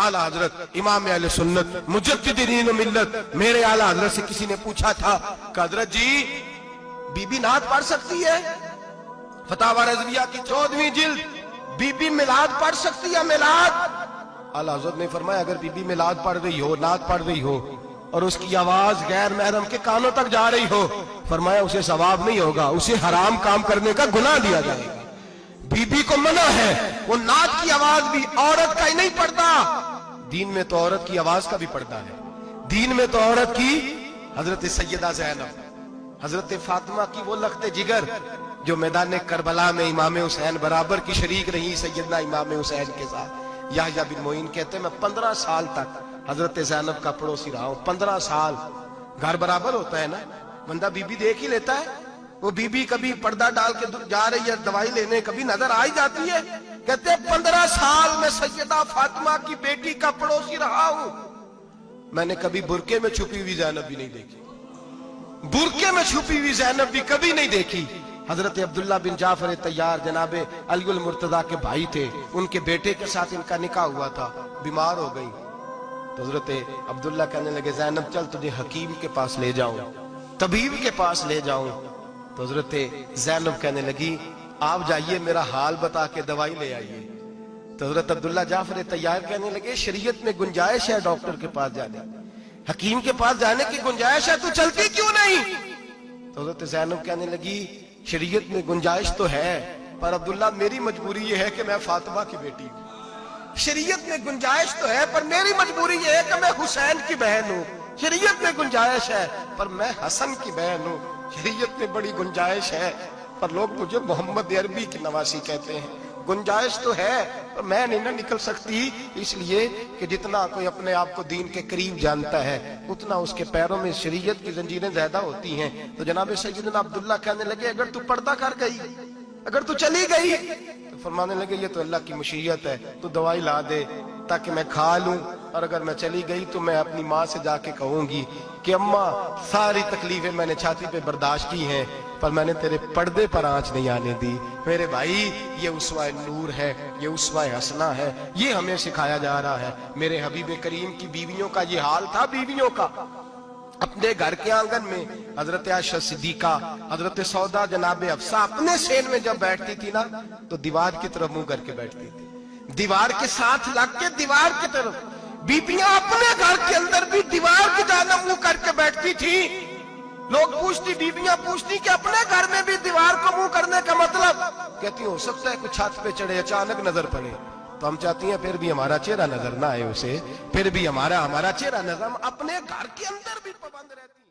आला हजरत इमाम अहले सुन्नत मुजद्दिदीन मिल्लत मेरे आला हजरत से किसी ने पूछा था कि हजरत जी बीबी नात पढ़ सकती है? फतावा रज़विया की 14वीं जिल्द, बीबी मिलाद पढ़ सकती है? मिलाद। आला हजरत ने फरमाया अगर बीबी मिलाद पढ़ रही हो, नात पढ़ रही हो और उसकी आवाज गैर महरम के कानों तक जा रही हो, फरमाया उसे सवाब नहीं होगा, उसे हराम काम करने का गुनाह दिया जाएगा। बीबी को मना है, वो नात की आवाज भी औरत का ही नहीं पढ़ता, दीन में तो औरत की आवाज का भी पढ़ता है। दीन में तो औरत की हजरत सैयदा ज़ैनब, हजरत फातिमा की वो लख्ते जिगर जो मैदान करबला में इमाम हुसैन बराबर की शरीक रही सैयदना इमाम हुसैन के साथ। याह्या बिन मोइन कहते मैं 15 साल तक हजरत ज़ैनब का पड़ोसी रहा हूं। 15 साल, घर बराबर होता है ना, बंदा बीबी देख ही लेता है। वो बीबी कभी पर्दा डाल के जा रही है दवाई लेने, कभी नजर आ ही जाती है। कहते 15 साल में सैयदा फातिमा की बेटी का पड़ोसी रहा हूं, मैंने कभी बुरके में छुपी हुई ज़ैनब भी नहीं देखी, बुरके में छुपी हुई ज़ैनब भी कभी नहीं देखी। हजरत अब्दुल्ला बिन जाफर तैयार जनाबे अली मुर्तजा के भाई थे, उनके बेटे के साथ इनका निकाह हुआ था, बीमार हो गई तो हजरत अब्दुल्ला कहने लगे ज़ैनब चल तुझे हकीम के पास ले जाऊं, तबीब के पास ले जाऊं। तो हजरत ज़ैनब कहने लगी आप जाइए मेरा हाल बता के दवाई ले आइए। तो हजरत अब्दुल्ला जाफर तैयार कहने लगे शरीयत में गुंजाइश है डॉक्टर के पास जाने, हकीम के पास जाने की गुंजाइश है, तू चलती क्यों नहीं? तो हजरत ज़ैनब कहने लगी शरीयत में गुंजाइश तो है पर अब्दुल्ला मेरी मजबूरी ये है कि मैं फातिमा की बेटी हूं। शरीयत में गुंजाइश तो है पर मेरी मजबूरी ये है कि मैं हुसैन की बहन हूं। शरीयत में गुंजाइश है पर मैं हसन की बहन हूं। शरीयत में बड़ी गुंजाइश है पर लोग मुझे मोहम्मद अरबी की नवासी कहते हैं। गुंजाइश तो है पर मैं नहीं ना निकल सकती, इसलिए कि जितना कोई अपने आप को दीन के करीब जानता है उतना उसके पैरों में शरीयत की जंजीरें ज्यादा होती हैं। तो जनाब सैयदना अब्दुल्ला कहने लगे अगर तू पर्दा कर गई, अगर तू चली गई, तो फरमाने लगे ये तो अल्लाह की मशीयत है, तू दवाई ला दे ताकि मैं खा लूं, और अगर मैं चली गई तो मैं अपनी माँ से जाके कहूंगी कि अम्मा सारी तकलीफें मैंने छाती पे बर्दाश्त की हैं पर मैंने तेरे पर्दे पर आंच नहीं आने दी। मेरे भाई ये उसवा नूर है, ये उसवा हसना है, ये हमें सिखाया जा रहा है। मेरे हबीब करीम की बीवियों का ये हाल था, बीवियों का अपने घर के आंगन में हजरत आयशा सिद्दीका, हजरत सौदा जनाब अफसा अपने सेन में जब बैठती थी ना तो दीवार की तरफ मुंह करके बैठती थी, दीवार के साथ लग के दीवार की तरफ। बीबियां अपने घर के अंदर भी दीवार की जानब मुंह करके बैठती थी। लोग पूछती, बीबियां पूछती कि अपने घर में भी दीवार को मुंह करने का मतलब? कहती हो सकता है कुछ छत पे चढ़े अचानक नजर पड़े तो हम चाहती हैं फिर भी हमारा चेहरा नजर ना आए उसे, फिर भी हमारा चेहरा नजर, हम अपने घर के अंदर भी पाबंद रहती हैं।